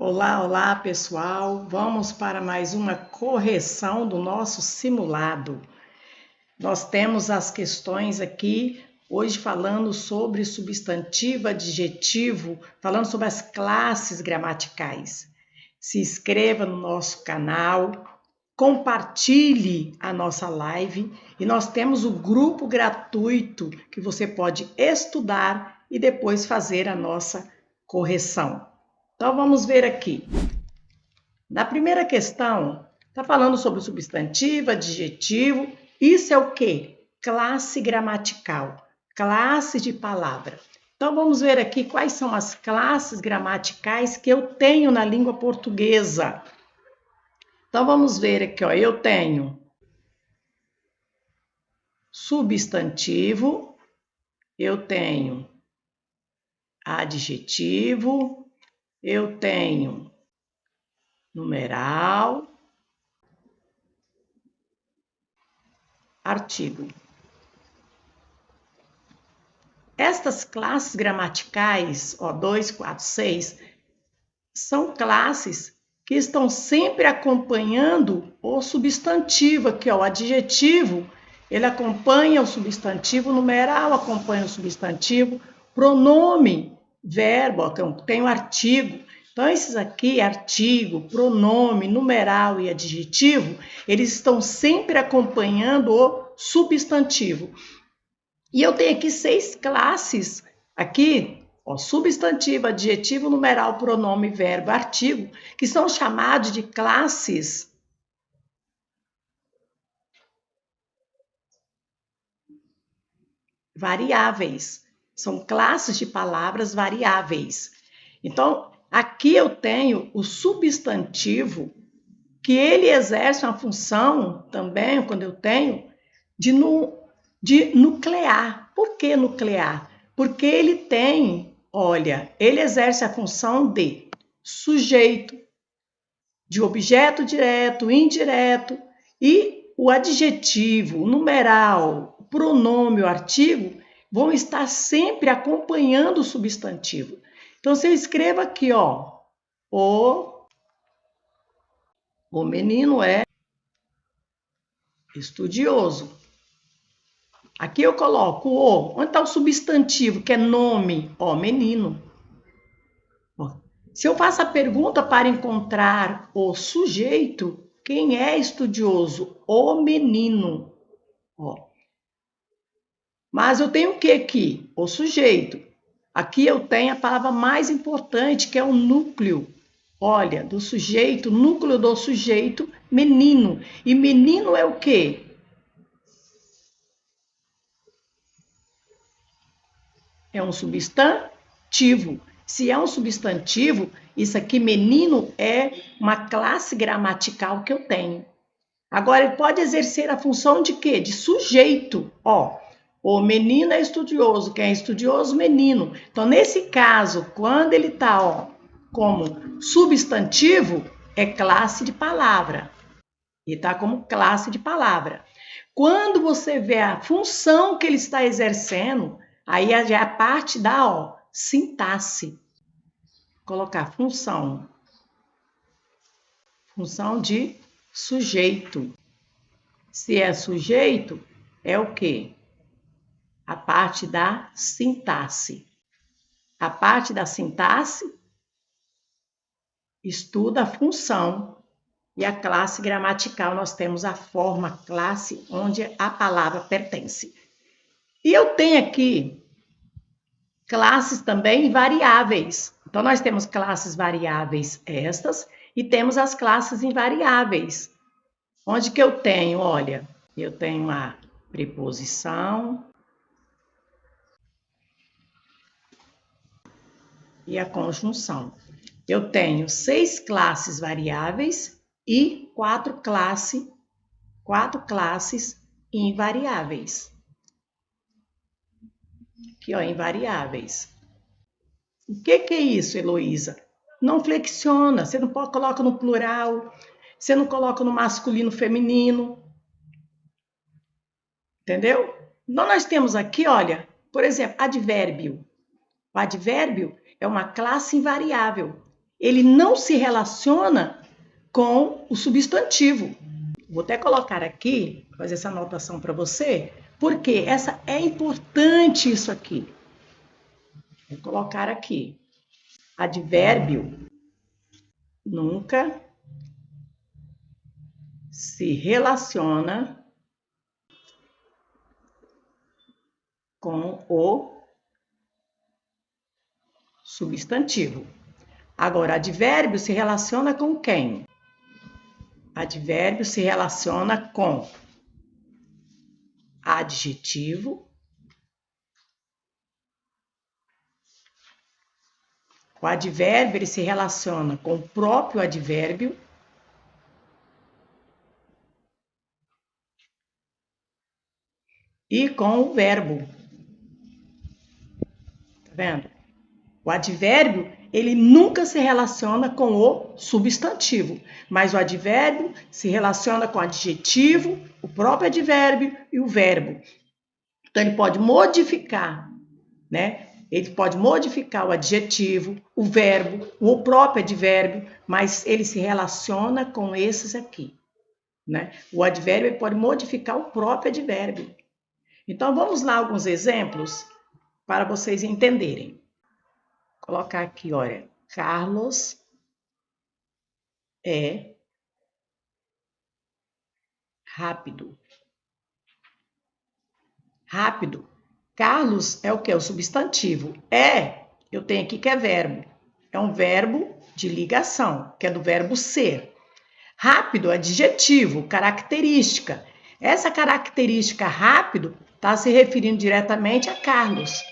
Olá, olá pessoal! Vamos para mais uma correção do nosso simulado. Nós temos as questões aqui, hoje falando sobre substantivo, adjetivo, falando sobre as classes gramaticais. Se inscreva no nosso canal, compartilhe a nossa live e nós temos o grupo gratuito que você pode estudar e depois fazer a nossa correção. Então vamos ver aqui. Na primeira questão, está falando sobre substantivo, adjetivo. Isso é o quê? Classe gramatical, classe de palavra. Então vamos ver aqui quais são as classes gramaticais que eu tenho na língua portuguesa. Então vamos ver aqui, ó, eu tenho substantivo, eu tenho adjetivo, eu tenho numeral, artigo. Estas classes gramaticais, 2, 4, 6, são classes que estão sempre acompanhando o substantivo, aqui, o adjetivo, ele acompanha o substantivo, numeral acompanha o substantivo, pronome, verbo, tem o artigo. Então, esses aqui, artigo, pronome, numeral e adjetivo, eles estão sempre acompanhando o substantivo. E eu tenho aqui 6 classes, aqui, ó, substantivo, adjetivo, numeral, pronome, verbo, artigo, que são chamados de classes variáveis. São classes de palavras variáveis. Então, aqui eu tenho o substantivo, que ele exerce uma função também, quando eu tenho, de nuclear. Por que nuclear? Porque ele tem, olha, ele exerce a função de sujeito, de objeto direto, indireto, e o adjetivo, o numeral, o pronome, o artigo, vão estar sempre acompanhando o substantivo. Então, você escreva aqui, ó, o menino é estudioso. Aqui eu coloco o. Onde está o substantivo, que é nome? Ó, menino. Ó. Se eu faço a pergunta para encontrar o sujeito, quem é estudioso? O menino. Ó. Mas eu tenho o que aqui? O sujeito. Aqui eu tenho a palavra mais importante, que é o núcleo. Olha, do sujeito, núcleo do sujeito, menino. E menino é o quê? É um substantivo. Se é um substantivo, isso aqui, menino, é uma classe gramatical que eu tenho. Agora, ele pode exercer a função de quê? De sujeito. Ó, o menino é estudioso. Quem é estudioso? Menino. Então, nesse caso, quando ele está como substantivo, é classe de palavra. Ele está como classe de palavra. Quando você vê a função que ele está exercendo, aí já é a parte da sintaxe. Colocar função. Função de sujeito. Se é sujeito, é o quê? A parte da sintaxe. A parte da sintaxe estuda a função. E a classe gramatical, nós temos a forma classe onde a palavra pertence. E eu tenho aqui classes também variáveis. Então, nós temos classes variáveis estas e temos as classes invariáveis. Onde que eu tenho? Olha, eu tenho a preposição e a conjunção. Eu tenho 6 classes variáveis e 4 classes invariáveis. Aqui, ó, invariáveis. O que é isso, Heloísa? Não flexiona, você não coloca no plural, você não coloca no masculino, feminino. Entendeu? Então, nós temos aqui, olha, por exemplo, advérbio. O advérbio é uma classe invariável. ele não se relaciona com o substantivo. Vou até colocar aqui, fazer essa anotação para você, porque essa é importante isso aqui. Vou colocar aqui. Advérbio nunca se relaciona com o substantivo. Agora, advérbio se relaciona com quem? Advérbio se relaciona com adjetivo, o advérbio ele se relaciona com o próprio advérbio e com o verbo. Tá vendo? O advérbio, ele nunca se relaciona com o substantivo, mas o advérbio se relaciona com o adjetivo, o próprio advérbio e o verbo. Então, ele pode modificar, né? Ele pode modificar o adjetivo, o verbo, o próprio advérbio, mas ele se relaciona com esses aqui, né? O advérbio pode modificar o próprio advérbio. Então, vamos lá alguns exemplos para vocês entenderem. Vou colocar aqui, olha, Carlos é rápido. Rápido. Carlos é o que? O substantivo. Eu tenho aqui que é verbo. É um verbo de ligação, que é do verbo ser. Rápido é adjetivo, característica. Essa característica rápido está se referindo diretamente a Carlos.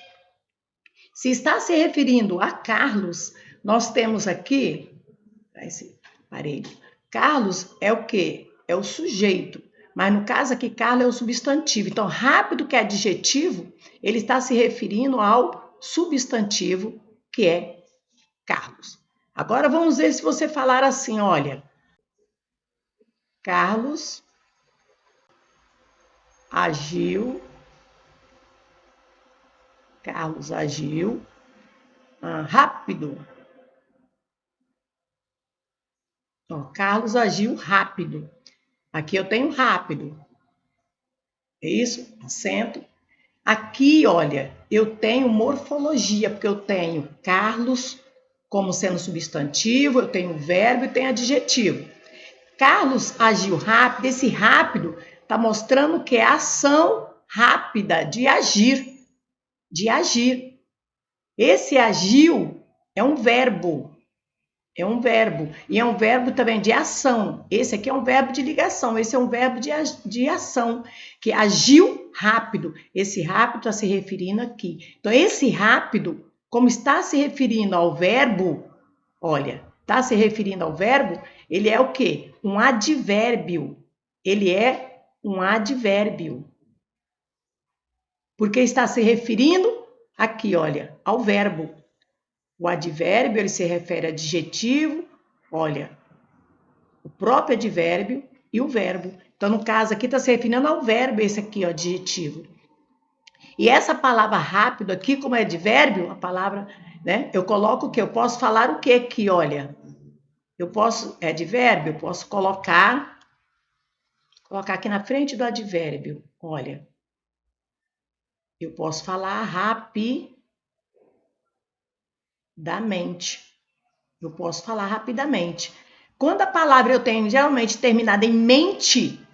Se está se referindo a Carlos, nós temos aqui esse aparelho. Carlos é o quê? É o sujeito. Mas no caso aqui, Carlos é o substantivo. Então, rápido, que é adjetivo, ele está se referindo ao substantivo, que é Carlos. Agora vamos ver se você falar assim, olha. Carlos agiu rápido. Ó, Carlos agiu rápido. Aqui eu tenho rápido. É isso? Acento. Aqui, olha, eu tenho morfologia, porque eu tenho Carlos como sendo substantivo, eu tenho verbo e tenho adjetivo. Carlos agiu rápido. Esse rápido está mostrando que é a ação rápida de agir. De agir. Esse agiu é um verbo. É um verbo. E é um verbo também de ação. Esse aqui é um verbo de ligação. Esse é um verbo de ação. Que agiu rápido. Esse rápido está se referindo aqui. Então, esse rápido, como está se referindo ao verbo, olha, está se referindo ao verbo, ele é o quê? Um advérbio. Ele é um advérbio. Porque está se referindo aqui, olha, ao verbo. O advérbio, ele se refere a adjetivo, olha, o próprio advérbio e o verbo. Então, no caso aqui, está se referindo ao verbo, esse aqui, ó, adjetivo. E essa palavra rápido aqui, como é advérbio, a palavra, né, eu coloco o quê? Eu posso falar o quê aqui, olha? É advérbio, eu posso colocar aqui na frente do advérbio, olha. Eu posso falar rapidamente. Eu posso falar rapidamente. Quando a palavra eu tenho geralmente terminada em mente,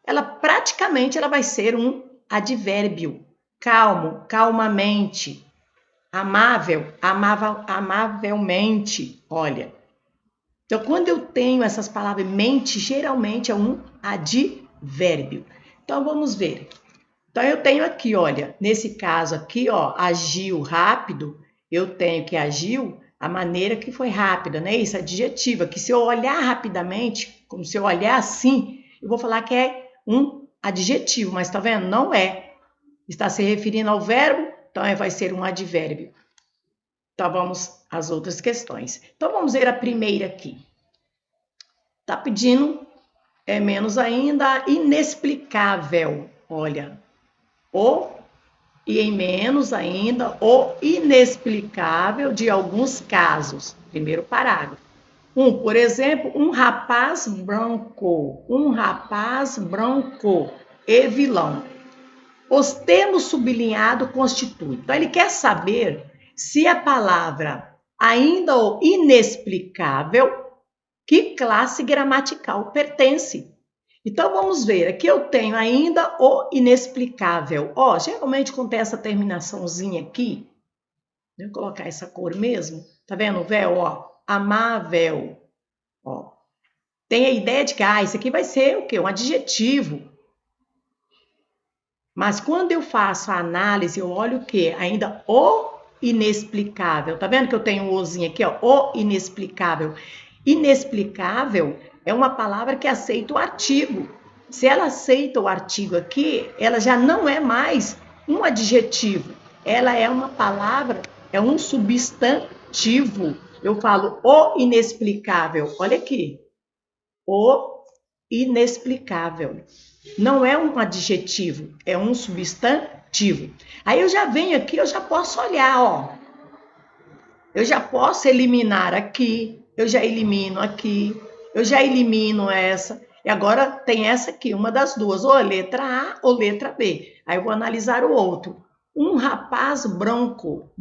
ela praticamente vai ser um advérbio. Calmo, calmamente. Amável, amavelmente. Olha. Então, quando eu tenho essas palavras mente, geralmente é um advérbio. Então, vamos ver. Então, eu tenho aqui, olha, nesse caso aqui, ó, agiu rápido, eu tenho que agiu a maneira que foi rápida, né? Isso, adjetiva, que se eu olhar rapidamente, como se eu olhar assim, eu vou falar que é um adjetivo, mas tá vendo? Não é. Está se referindo ao verbo, então vai ser um advérbio. Então, vamos às outras questões. Então, vamos ver a primeira aqui. Tá pedindo, menos ainda, inexplicável. Olha, e em menos ainda, o inexplicável de alguns casos. primeiro parágrafo. Por exemplo, um rapaz branco e vilão. Os termos sublinhados constituem. Então, ele quer saber se a palavra ainda o inexplicável, que classe gramatical pertence. Então, vamos ver. Aqui eu tenho ainda o inexplicável. Ó, geralmente contém essa terminaçãozinha aqui. Vou colocar essa cor mesmo. Tá vendo o véu? Ó, amável. Ó. Tem a ideia de que isso aqui vai ser o quê? Um adjetivo. Mas quando eu faço a análise, eu olho o quê? Ainda o inexplicável. Tá vendo que eu tenho um ozinho aqui, ó? O inexplicável. Inexplicável é uma palavra que aceita o artigo. Se ela aceita o artigo aqui, ela já não é mais um adjetivo. Ela é uma palavra, é um substantivo. Eu falo o inexplicável. Olha aqui. O inexplicável. Não é um adjetivo, é um substantivo. Aí eu já venho aqui, eu já posso olhar, ó. Eu já posso eliminar aqui, eu já elimino aqui, eu já elimino essa. E agora tem essa aqui, uma das duas, ou a letra A ou letra B. Aí eu vou analisar o outro. Um rapaz branco,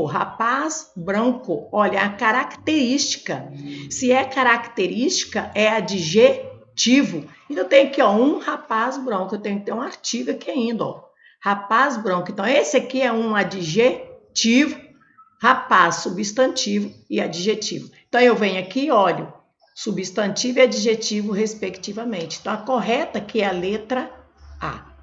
rapaz branco. Olha, a característica. Se é característica, é adjetivo. Então tem aqui, ó, um rapaz branco. Eu tenho que ter um artigo aqui ainda, ó. Rapaz branco. Então esse aqui é um adjetivo. Rapaz, substantivo e adjetivo. Então eu venho aqui e olho substantivo e adjetivo respectivamente. Então a correta aqui é a letra A.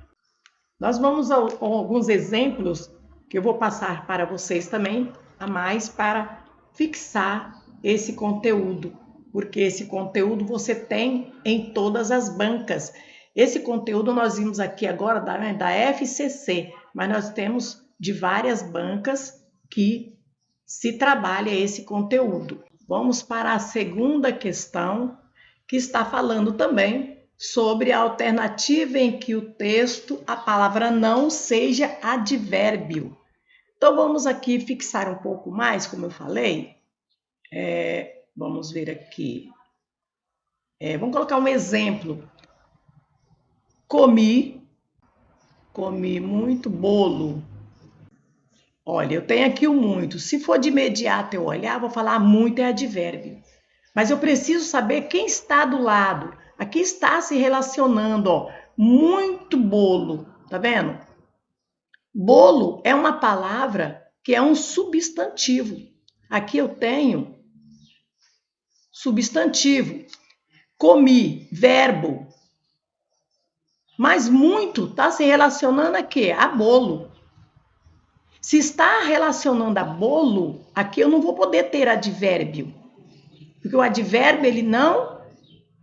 Nós vamos a alguns exemplos que eu vou passar para vocês também, a mais para fixar esse conteúdo, porque esse conteúdo você tem em todas as bancas. Esse conteúdo nós vimos aqui agora da FCC, mas nós temos de várias bancas que se trabalha esse conteúdo. Vamos para a segunda questão, que está falando também sobre a alternativa em que o texto, a palavra não seja advérbio. Então, vamos aqui fixar um pouco mais, como eu falei. Vamos ver aqui. Vamos colocar um exemplo. Comi muito bolo. Olha, eu tenho aqui o muito. Se for de imediato eu olhar, vou falar muito é advérbio. Mas eu preciso saber quem está do lado. Aqui está se relacionando, ó. Muito bolo, tá vendo? Bolo é uma palavra que é um substantivo. Aqui eu tenho substantivo. Comi, verbo. Mas muito está se relacionando a quê? A bolo. Se está relacionando a bolo, aqui eu não vou poder ter advérbio. Porque o advérbio, ele não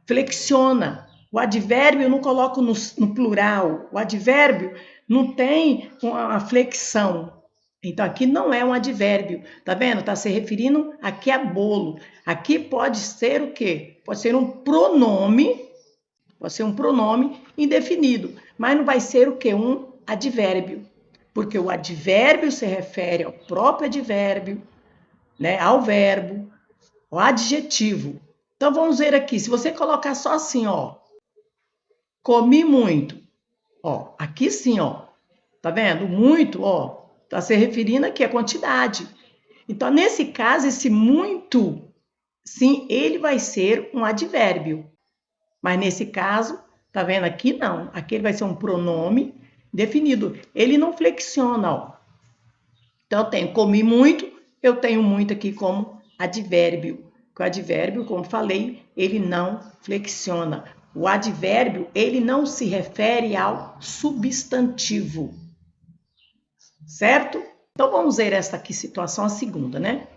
flexiona. O advérbio eu não coloco no plural. O advérbio não tem uma flexão. Então, aqui não é um advérbio. Tá vendo? Está se referindo aqui a bolo. Aqui pode ser o quê? Pode ser um pronome. Pode ser um pronome indefinido. Mas não vai ser o quê? Um advérbio. Porque o advérbio se refere ao próprio advérbio, né? Ao verbo. O adjetivo. Então, vamos ver aqui. Se você colocar só assim, ó. Comi muito. Ó, aqui sim, ó. Tá vendo? Muito, ó. Tá se referindo aqui à quantidade. Então, nesse caso, esse muito, sim, ele vai ser um advérbio. Mas nesse caso, tá vendo aqui? Não. Aqui ele vai ser um pronome definido. Ele não flexiona, ó. Então, eu tenho comi muito, eu tenho muito aqui como advérbio. O advérbio, como falei, ele não flexiona. O advérbio, ele não se refere ao substantivo. Certo? Então, vamos ver esta aqui situação, a segunda, né?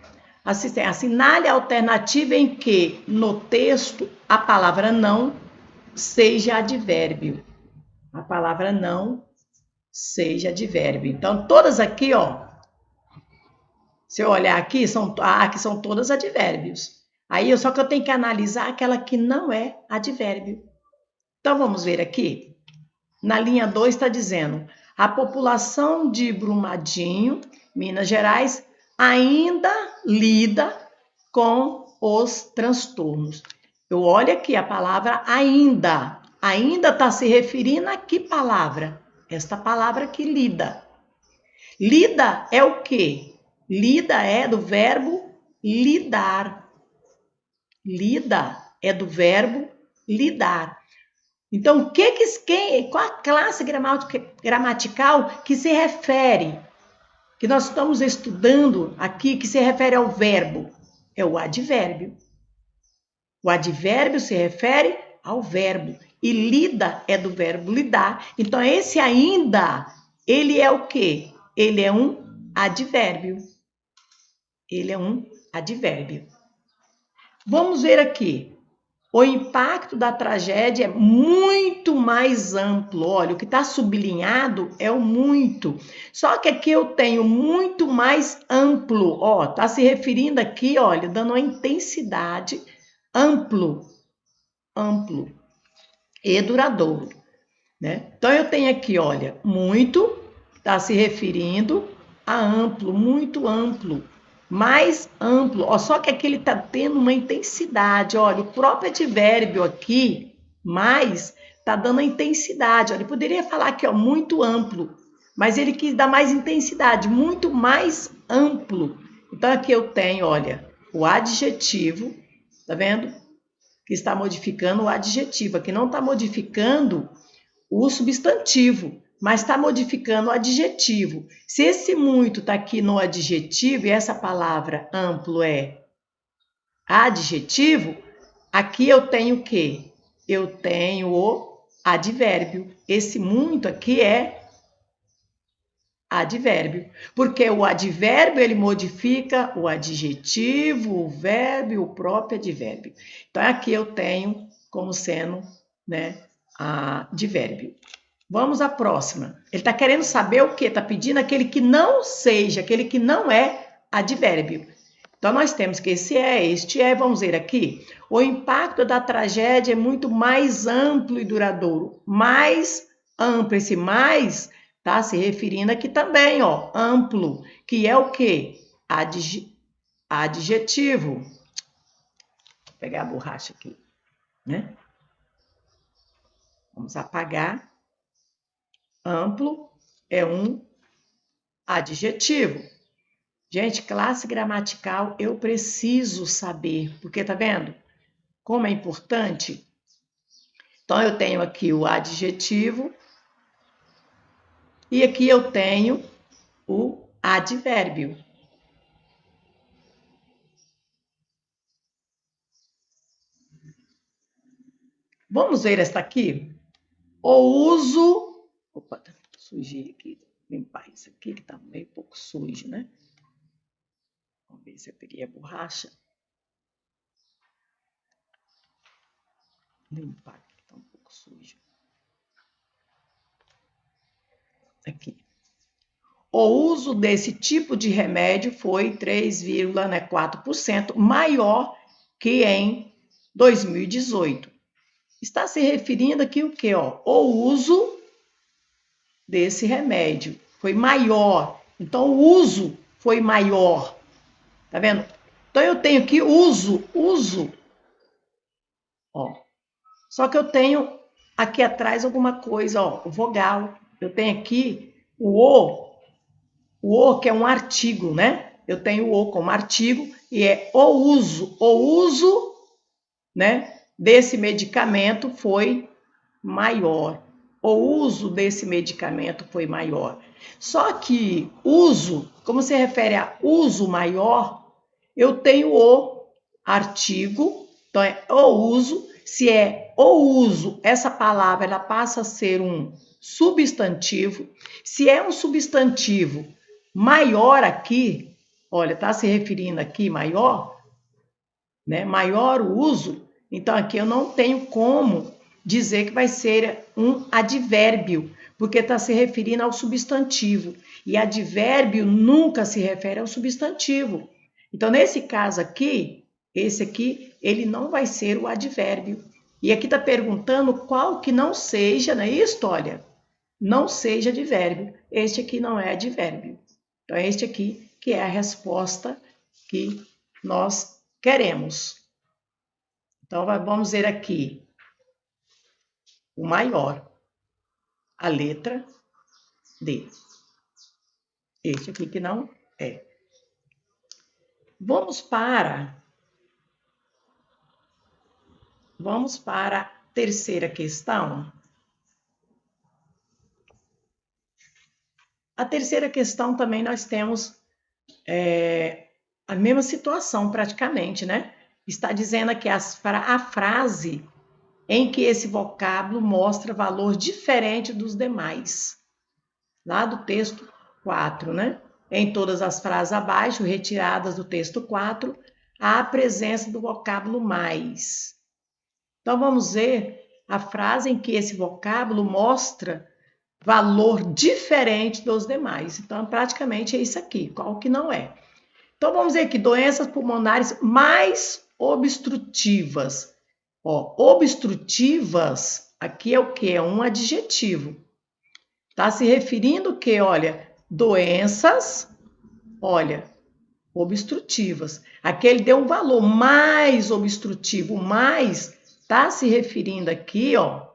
Assinale a alternativa em que, no texto, a palavra não seja advérbio. A palavra não seja advérbio. Então, todas aqui, ó. Se eu olhar aqui, aqui são todas advérbios. Aí, só que eu tenho que analisar aquela que não é advérbio. Então, vamos ver aqui. Na linha 2 está dizendo: a população de Brumadinho, Minas Gerais, ainda lida com os transtornos. Eu olho aqui a palavra ainda. Ainda está se referindo a que palavra? Esta palavra aqui, lida. Lida é o quê? Lida é do verbo lidar. Lida é do verbo lidar. Então, qual a classe gramatical que se refere, que nós estamos estudando aqui, que se refere ao verbo? É o advérbio. O advérbio se refere ao verbo. E lida é do verbo lidar. Então, esse ainda, ele é o quê? Ele é um advérbio. Ele é um advérbio. Vamos ver aqui. O impacto da tragédia é muito mais amplo. Olha, o que está sublinhado é o muito. Só que aqui eu tenho muito mais amplo. Ó, está se referindo aqui, olha, dando uma intensidade amplo e duradouro, né? Então eu tenho aqui, olha, muito está se referindo a amplo, muito amplo, mais amplo. Ó, só que aqui ele está tendo uma intensidade. Olha, o próprio advérbio aqui, mais, está dando a intensidade. Olha, ele poderia falar aqui, ó, muito amplo, mas ele quis dar mais intensidade, muito mais amplo. Então aqui eu tenho, olha, o adjetivo, tá vendo? Que está modificando o adjetivo, aqui não está modificando o substantivo, mas está modificando o adjetivo. Se esse muito está aqui no adjetivo e essa palavra amplo é adjetivo, aqui eu tenho o quê? Eu tenho o advérbio. Esse muito aqui é advérbio, porque o advérbio ele modifica o adjetivo, o verbo e o próprio advérbio. Então aqui eu tenho como sendo, né, advérbio. Vamos à próxima. Ele está querendo saber o que? Está pedindo aquele que não seja, aquele que não é advérbio. Então nós temos que este é, vamos ver aqui, o impacto da tragédia é muito mais amplo e duradouro. Mais amplo, esse mais está se referindo aqui também, ó, amplo, que é o quê? Adjetivo. Vou pegar a borracha aqui, né? Vamos apagar. Amplo é um adjetivo. Gente, classe gramatical eu preciso saber, porque tá vendo como é importante? Então eu tenho aqui o adjetivo e aqui eu tenho o advérbio. Vamos ver esta aqui? O uso... Opa, sujei aqui. Limpar isso aqui que tá meio pouco sujo, né? Vamos ver se eu peguei a borracha. Limpar aqui que tá um pouco sujo. Aqui. O uso desse tipo de remédio foi 3,4% maior que em 2018. Está se referindo aqui o quê? Ó? O uso desse remédio foi maior. Então, o uso foi maior. Tá vendo? Então, eu tenho aqui uso. Ó. Só que eu tenho aqui atrás alguma coisa, ó, vogal. Eu tenho aqui o O que é um artigo, né? Eu tenho o como artigo e é o uso, né, desse medicamento foi maior. O uso desse medicamento foi maior. Só que uso, como se refere a uso maior, eu tenho o artigo, então é o uso. Se é o uso, essa palavra ela passa a ser um substantivo. Se é um substantivo maior aqui, olha, está se referindo aqui maior, né? Maior o uso, então aqui eu não tenho como dizer que vai ser um advérbio, porque está se referindo ao substantivo. E advérbio nunca se refere ao substantivo. Então, nesse caso aqui, esse aqui, ele não vai ser o advérbio. E aqui está perguntando qual que não seja, não é isso, olha? Não seja advérbio. Este aqui não é advérbio. Então, é este aqui que é a resposta que nós queremos. Então, vamos ver aqui o maior, a letra D. Este aqui que não é. Vamos para a terceira questão. A terceira questão também nós temos a mesma situação praticamente, né? Está dizendo aqui a frase em que esse vocábulo mostra valor diferente dos demais. Lá do texto 4, né? Em todas as frases abaixo, retiradas do texto 4, há a presença do vocábulo mais. Então, vamos ver a frase em que esse vocábulo mostra valor diferente dos demais. Então, praticamente é isso aqui, qual que não é. Então, vamos ver aqui, doenças pulmonares mais obstrutivas. Ó, obstrutivas, aqui é o que? É um adjetivo. Está se referindo o que? Olha, doenças, olha, obstrutivas. Aqui ele deu um valor mais obstrutivo, mais está se referindo aqui, ó,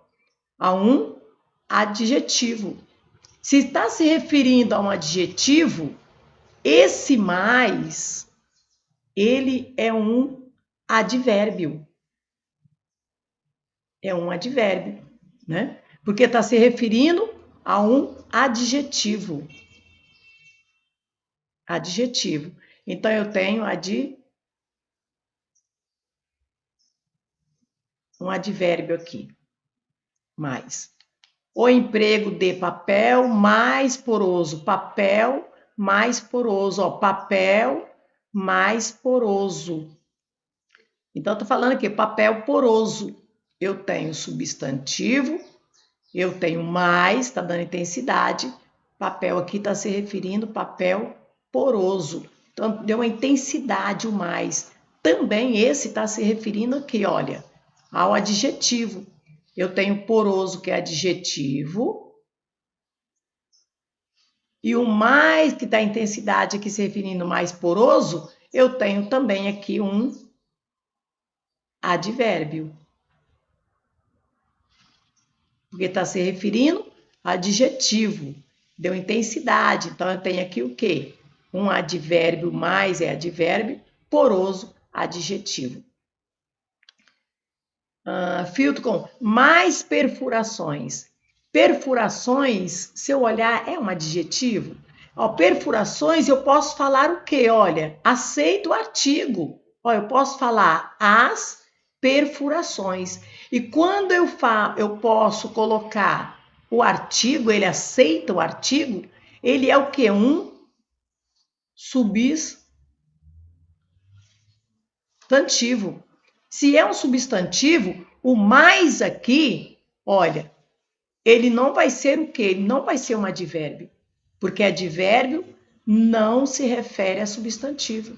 a um adjetivo. Se está se referindo a um adjetivo, esse mais, ele é um advérbio. É um advérbio, né? Porque está se referindo a um adjetivo. Adjetivo. Então, eu tenho um advérbio aqui. Mais. O emprego de papel mais poroso. Papel mais poroso. Ó, papel mais poroso. Então, estou falando aqui, papel poroso. Eu tenho substantivo, eu tenho mais, está dando intensidade. Papel aqui está se referindo papel poroso. Então, deu uma intensidade o mais. Também esse está se referindo aqui, olha, ao adjetivo. Eu tenho poroso, que é adjetivo. E o mais, que dá intensidade aqui se referindo mais poroso, eu tenho também aqui um advérbio. Porque está se referindo a adjetivo. Deu intensidade. Então, eu tenho aqui o quê? Um advérbio mais é advérbio, poroso, adjetivo. Filtro com mais perfurações. Perfurações, se eu olhar, é um adjetivo. Ó, perfurações, eu posso falar o quê? Olha, aceito o artigo. Ó, eu posso falar as perfurações. E quando eu posso colocar o artigo, ele aceita o artigo, ele é o quê? Um substantivo. Se é um substantivo, o mais aqui, olha, ele não vai ser o quê? Ele não vai ser um advérbio, porque advérbio não se refere a substantivo.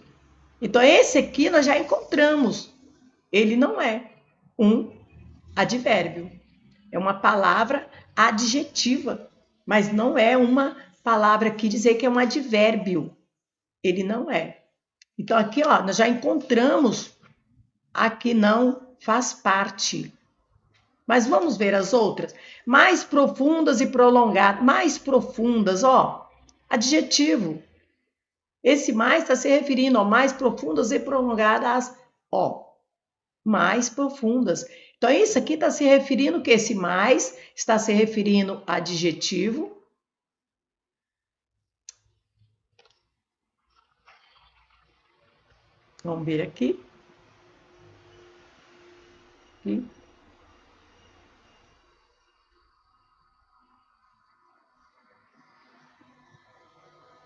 Então, esse aqui nós já encontramos. Ele não é um advérbio. É uma palavra adjetiva, mas não é uma palavra que dizer que é um advérbio. Ele não é. Então, aqui, ó, nós já encontramos a que não faz parte. Mas vamos ver as outras. Mais profundas e prolongadas. Mais profundas, ó, adjetivo. Esse mais está se referindo a mais profundas e prolongadas, ó, mais profundas. Então, isso aqui está se referindo que esse mais está se referindo a adjetivo. Vamos ver aqui.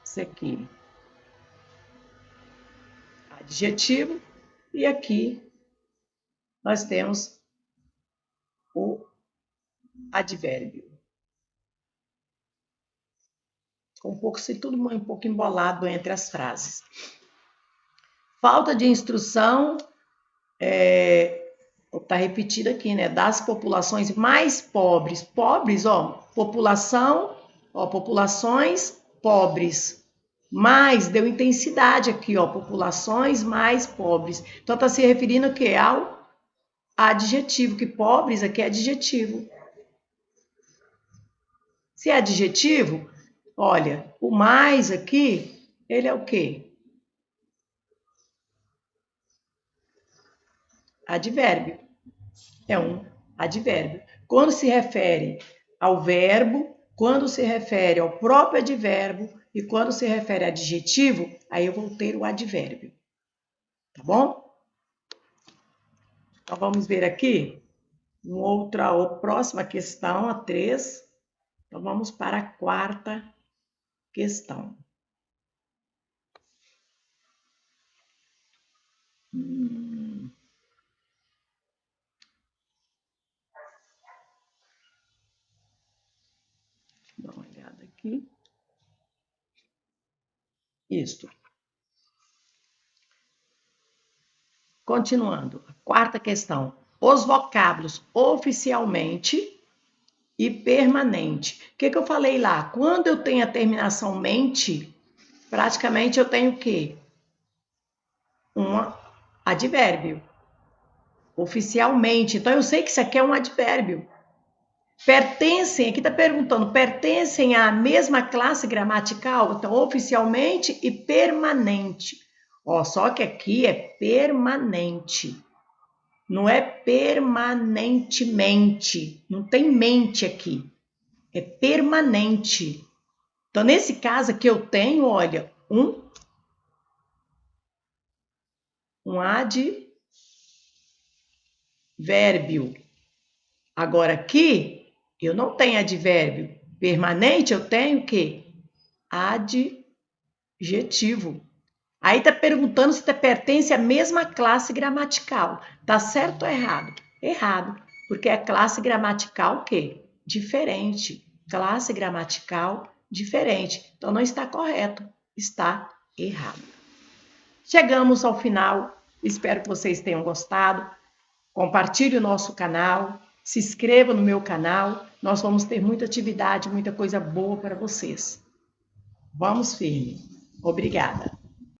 Isso aqui, adjetivo. E aqui nós temos o advérbio. Com tudo um pouco embolado entre as frases. Falta de instrução, está repetido aqui, né? Das populações mais pobres. Pobres, ó, população, ó, populações pobres. Mais deu intensidade aqui, ó, populações mais pobres. Então está se referindo o quê? Ao adjetivo, que pobres aqui é adjetivo. Se é adjetivo, olha, o mais aqui, ele é o quê? Advérbio. É um advérbio. Quando se refere ao verbo, quando se refere ao próprio advérbio e quando se refere a adjetivo, aí eu vou ter o advérbio. Tá bom? Então vamos ver aqui a próxima questão, a 3. Então vamos para a 4ª questão. Dá uma olhada aqui. Isso. Continuando, a 4ª questão. Os vocábulos oficialmente e permanente. O que eu falei lá? Quando eu tenho a terminação mente, praticamente eu tenho o quê? Um advérbio. Oficialmente. Então eu sei que isso aqui é um advérbio. Pertencem, aqui está perguntando, pertencem à mesma classe gramatical? Então, oficialmente e permanente. Ó, só que aqui é permanente. Não é permanentemente. Não tem mente aqui. É permanente. Então, nesse caso aqui eu tenho, olha, um advérbio. Agora aqui eu não tenho advérbio. Permanente eu tenho o quê? Adjetivo. Aí tá perguntando se pertence à mesma classe gramatical. Tá certo ou errado? Errado, porque é classe gramatical o quê? Diferente. Classe gramatical diferente. Então não está correto, está errado. Chegamos ao final. Espero que vocês tenham gostado. Compartilhe o nosso canal, se inscreva no meu canal. Nós vamos ter muita atividade, muita coisa boa para vocês. Vamos firme. Obrigada.